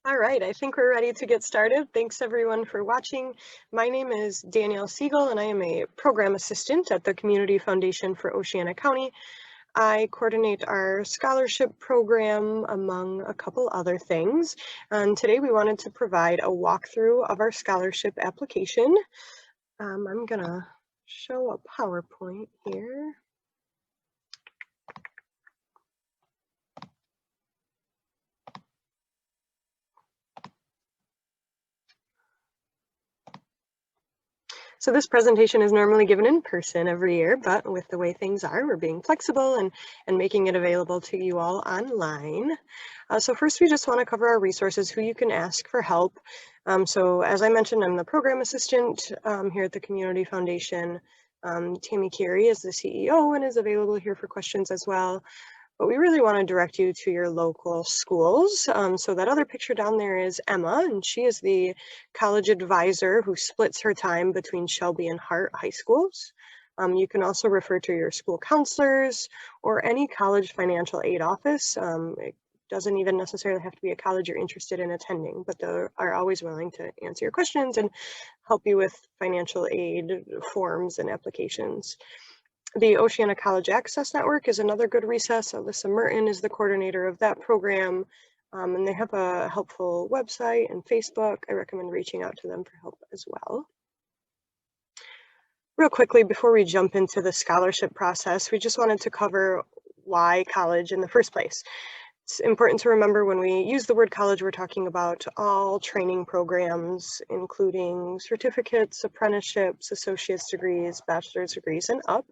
All right, I think we're ready to get started. Thanks everyone for watching. My name is Danielle Siegel and I am a program assistant at the Community Foundation for Oceana County. I coordinate our scholarship program among a couple other things. And today we wanted to provide a walkthrough of our scholarship application. I'm gonna show a PowerPoint here. So this presentation is normally given in person every year, but with the way things are, we're being flexible and making it available to you all online. So first, we just want to cover our resources, who you can ask for help. So as I mentioned, I'm the program assistant here at the Community Foundation. Tammy Carey is the CEO and is available here for questions as well. But we really want to direct you to your local schools. So that other picture down there is Emma, and she is the college advisor who splits her time between Shelby and Hart high schools. You can also refer to your school counselors or any college financial aid office. It doesn't even necessarily have to be a college you're interested in attending, but they are always willing to answer your questions and help you with financial aid forms and applications. The Oceana College Access Network is another good resource. Alyssa Merton is the coordinator of that program, and they have a helpful website and Facebook. I recommend reaching out to them for help as well. Real quickly, before we jump into the scholarship process, we just wanted to cover why college in the first place. It's important to remember when we use the word college, we're talking about all training programs, including certificates, apprenticeships, associate's degrees, bachelor's degrees, and up.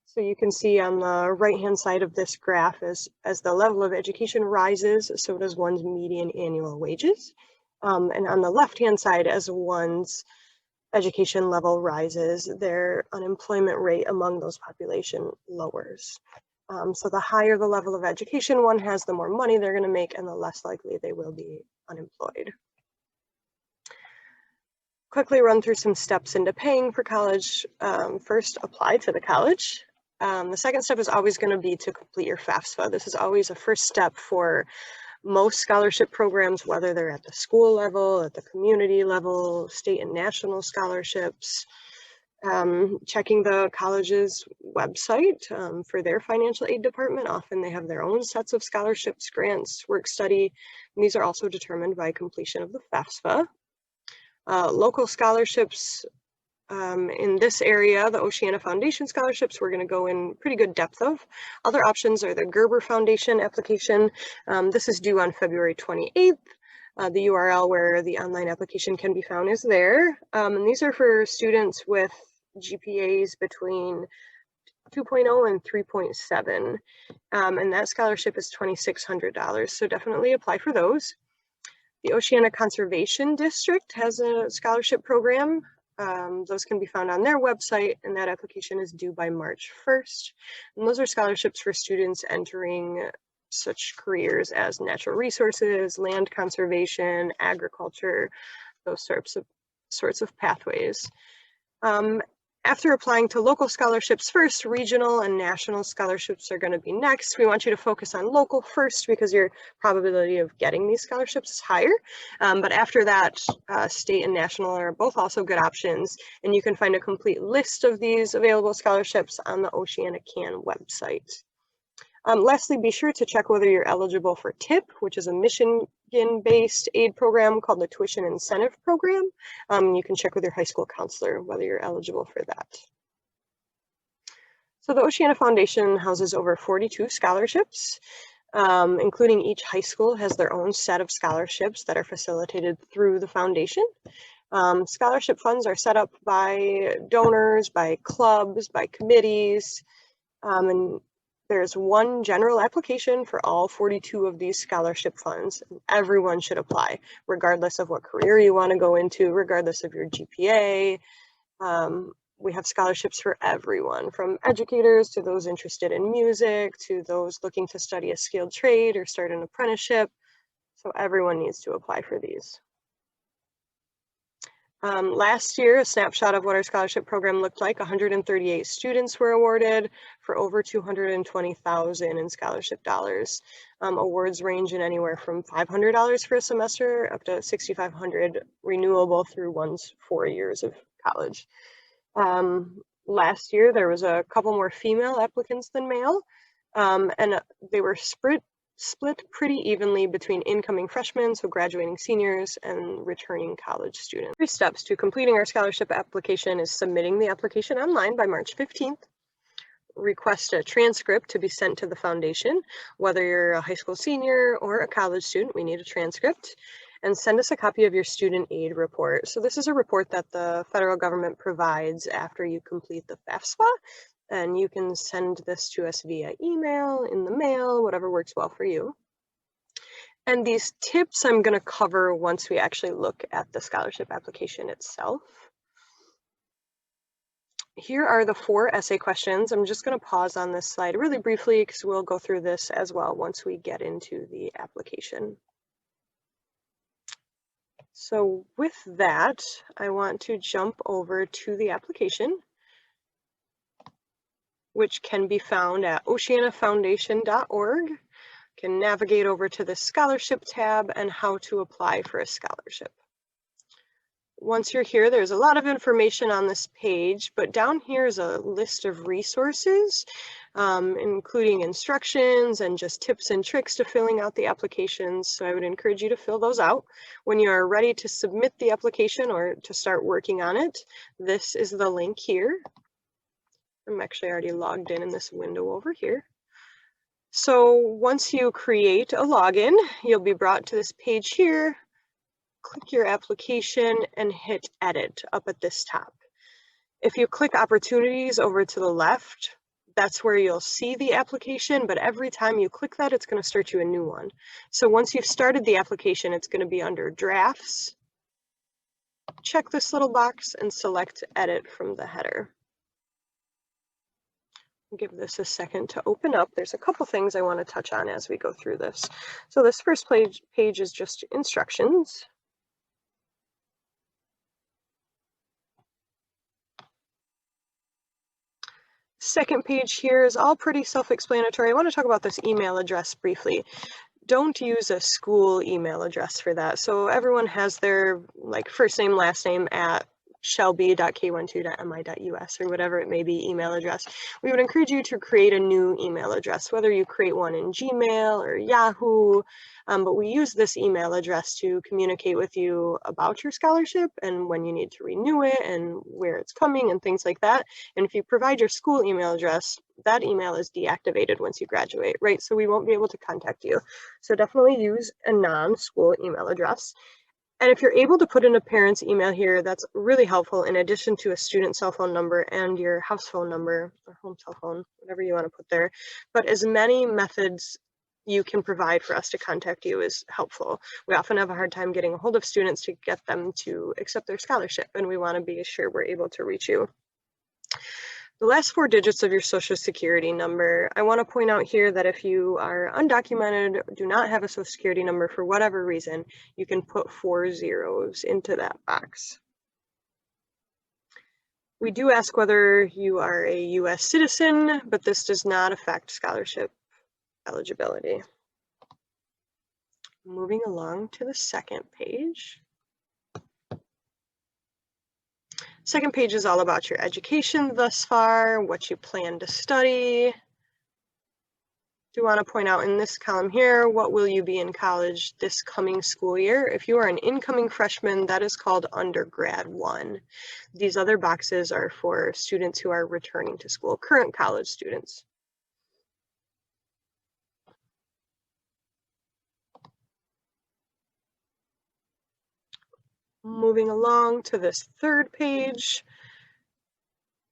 So you can see on the right-hand side of this graph as the level of education rises, so does one's median annual wages. And on the left-hand side, as one's education level rises, their unemployment rate among those population lowers. So the higher the level of education one has, the more money they're going to make and the less likely they will be unemployed. Quickly run through some steps into paying for college. First, apply to the college. The second step is always going to be to complete your FAFSA. This is always a first step for most scholarship programs, whether they're at the school level, at the community level, state and national scholarships. Checking the college's website for their financial aid department. Often they have their own sets of scholarships, grants, work study. And these are also determined by completion of the FAFSA. Local scholarships in this area, the Oceana Foundation scholarships, we're going to go in pretty good depth of. Other options are the Gerber Foundation application. This is due on February 28th. The URL where the online application can be found is there. And these are for students with GPAs between 2.0 and 3.7. And that scholarship is $2,600. So definitely apply for those. The Oceana Conservation District has a scholarship program. Those can be found on their website, and that application is due by March 1st. And those are scholarships for students entering such careers as natural resources, land conservation, agriculture, those sorts of pathways. After applying to local scholarships first, regional and national scholarships are going to be next. We want you to focus on local first because your probability of getting these scholarships is higher. But after that, state and national are both also good options. And you can find a complete list of these available scholarships on the Oceana Can website. Lastly, be sure to check whether you're eligible for TIP, which is a Michigan-based aid program called the Tuition Incentive Program. You can check with your high school counselor whether you're eligible for that. So the Oceana Foundation houses over 42 scholarships, including each high school has their own set of scholarships that are facilitated through the foundation. Scholarship funds are set up by donors, by clubs, by committees, and there's one general application for all 42 of these scholarship funds. Everyone should apply, regardless of what career you want to go into, regardless of your GPA. We have scholarships for everyone, from educators to those interested in music, to those looking to study a skilled trade or start an apprenticeship. So everyone needs to apply for these. Last year, a snapshot of what our scholarship program looked like, 138 students were awarded for over $220,000 in scholarship dollars. Awards range in anywhere from $500 for a semester up to $6,500 renewable through one's 4 years of college. Last year, there was a couple more female applicants than male, and they were split pretty evenly between incoming freshmen, so graduating seniors, and returning college students. 3 steps to completing our scholarship application is submitting the application online by March 15th, request a transcript to be sent to the foundation. Whether you're a high school senior or a college student, we need a transcript, and send us a copy of your student aid report. So this is a report that the federal government provides after you complete the FAFSA. And you can send this to us via email, in the mail, whatever works well for you. And these tips I'm going to cover once we actually look at the scholarship application itself. Here are the 4 essay questions. I'm just going to pause on this slide really briefly because we'll go through this as well once we get into the application. So with that, I want to jump over to the application, which can be found at oceanafoundation.org. You can navigate over to the scholarship tab and how to apply for a scholarship. Once you're here, there's a lot of information on this page, but down here is a list of resources, including instructions and just tips and tricks to filling out the applications. So I would encourage you to fill those out. When you are ready to submit the application or to start working on it, this is the link here. I'm actually already logged in this window over here. So once you create a login, you'll be brought to this page here. Click your application and hit edit up at this top. If you click opportunities over to the left, that's where you'll see the application, but every time you click that, it's going to start you a new one. So once you've started the application, it's going to be under drafts. Check this little box and select edit from the header. Give this a second to open up. There's a couple things I want to touch on as we go through this. So this first page is just instructions. Second page here is all pretty self-explanatory. I want to talk about this email address briefly. Don't use a school email address for that. So everyone has their first name, last name at shelby.k12.mi.us or whatever it may be email address. We would encourage you to create a new email address, whether you create one in Gmail or Yahoo, but we use this email address to communicate with you about your scholarship and when you need to renew it and where it's coming and things like that. And if you provide your school email address, that email is deactivated once you graduate, right? So we won't be able to contact you. So definitely use a non-school email address. And if you're able to put in a parent's email here, that's really helpful in addition to a student cell phone number and your house phone number or home cell phone, whatever you want to put there. But as many methods you can provide for us to contact you is helpful. We often have a hard time getting a hold of students to get them to accept their scholarship, and we want to be sure we're able to reach you. The last 4 digits of your social security number. I want to point out here that if you are undocumented, do not have a social security number for whatever reason, you can put 4 zeros into that box. We do ask whether you are a U.S. citizen, but this does not affect scholarship eligibility. Moving along to the second page. Second page is all about your education thus far, what you plan to study. Do want to point out in this column here, what will you be in college this coming school year? If you are an incoming freshman, that is called undergrad 1. These other boxes are for students who are returning to school, current college students. Moving along to this third page.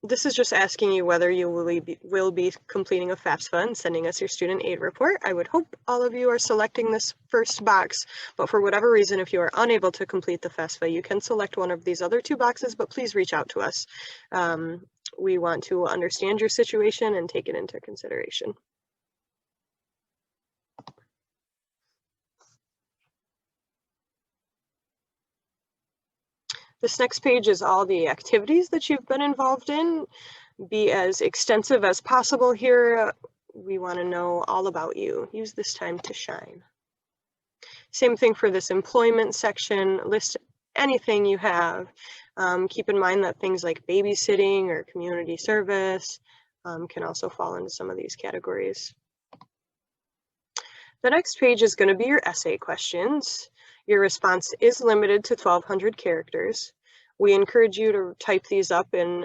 This is just asking you whether you will be completing a FAFSA and sending us your student aid report. I would hope all of you are selecting this first box, but for whatever reason, if you are unable to complete the FAFSA, you can select one of these other 2 boxes, but please reach out to us. We want to understand your situation and take it into consideration. This next page is all the activities that you've been involved in. Be as extensive as possible here. We want to know all about you. Use this time to shine. Same thing for this employment section. List anything you have. Keep in mind that things like babysitting or community service can also fall into some of these categories. The next page is going to be your essay questions. Your response is limited to 1,200 characters. We encourage you to type these up in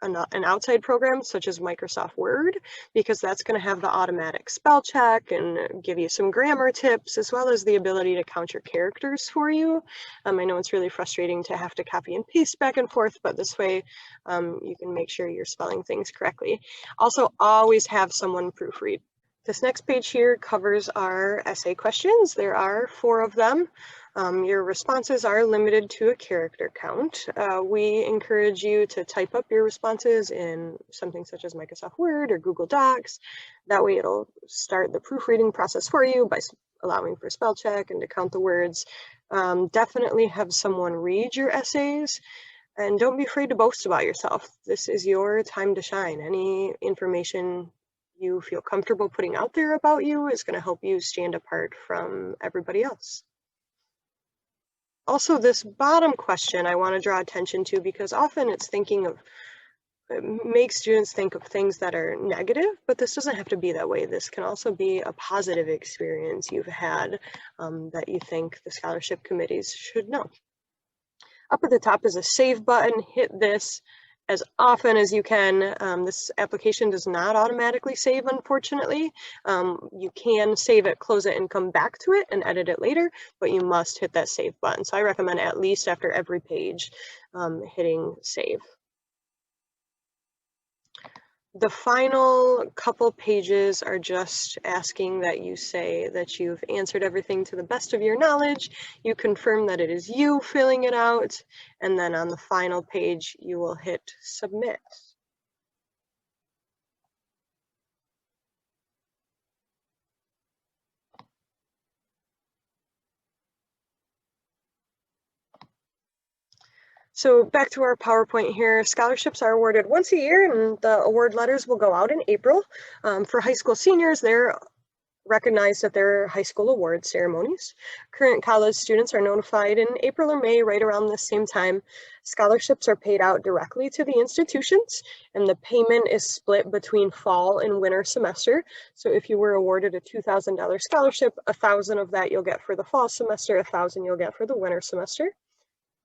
an outside program such as Microsoft Word, because that's going to have the automatic spell check and give you some grammar tips, as well as the ability to count your characters for you. I know it's really frustrating to have to copy and paste back and forth, but this way you can make sure you're spelling things correctly. Also, always have someone proofread. This next page here covers our essay questions. There are 4 of them. Your responses are limited to a character count. We encourage you to type up your responses in something such as Microsoft Word or Google Docs. That way it'll start the proofreading process for you by allowing for spell check and to count the words. Definitely have someone read your essays. And don't be afraid to boast about yourself. This is your time to shine. Any information you feel comfortable putting out there about you is going to help you stand apart from everybody else. Also, this bottom question I want to draw attention to, because often it makes students think of things that are negative, but this doesn't have to be that way. This can also be a positive experience you've had that you think the scholarship committees should know. Up at the top is a save button. Hit this as often as you can. This application does not automatically save, unfortunately. You can save it, close it, and come back to it and edit it later, but you must hit that save button. So I recommend at least after every page hitting save. The final couple pages are just asking that you say that you've answered everything to the best of your knowledge. You confirm that it is you filling it out, and then on the final page, you will hit submit. So back to our PowerPoint here. Scholarships are awarded once a year, and the award letters will go out in April. For high school seniors, they're recognized at their high school award ceremonies. Current college students are notified in April or May, right around the same time. Scholarships are paid out directly to the institutions, and the payment is split between fall and winter semester. So if you were awarded a $2,000 scholarship, $1,000 of that you'll get for the fall semester, $1,000 you'll get for the winter semester.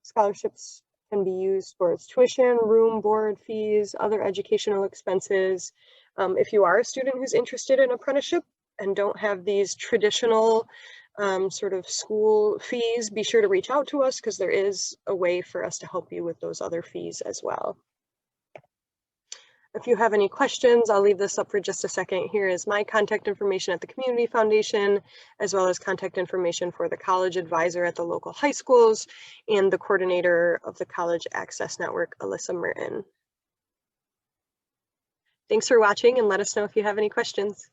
Scholarships can be used for its tuition, room, board fees, other educational expenses. If you are a student who's interested in apprenticeship and don't have these traditional sort of school fees, be sure to reach out to us, because there is a way for us to help you with those other fees as well. If you have any questions, I'll leave this up for just a second. Here is my contact information at the Community Foundation, as well as contact information for the college advisor at the local high schools and the coordinator of the College Access Network, Alyssa Merton. Thanks for watching, and let us know if you have any questions.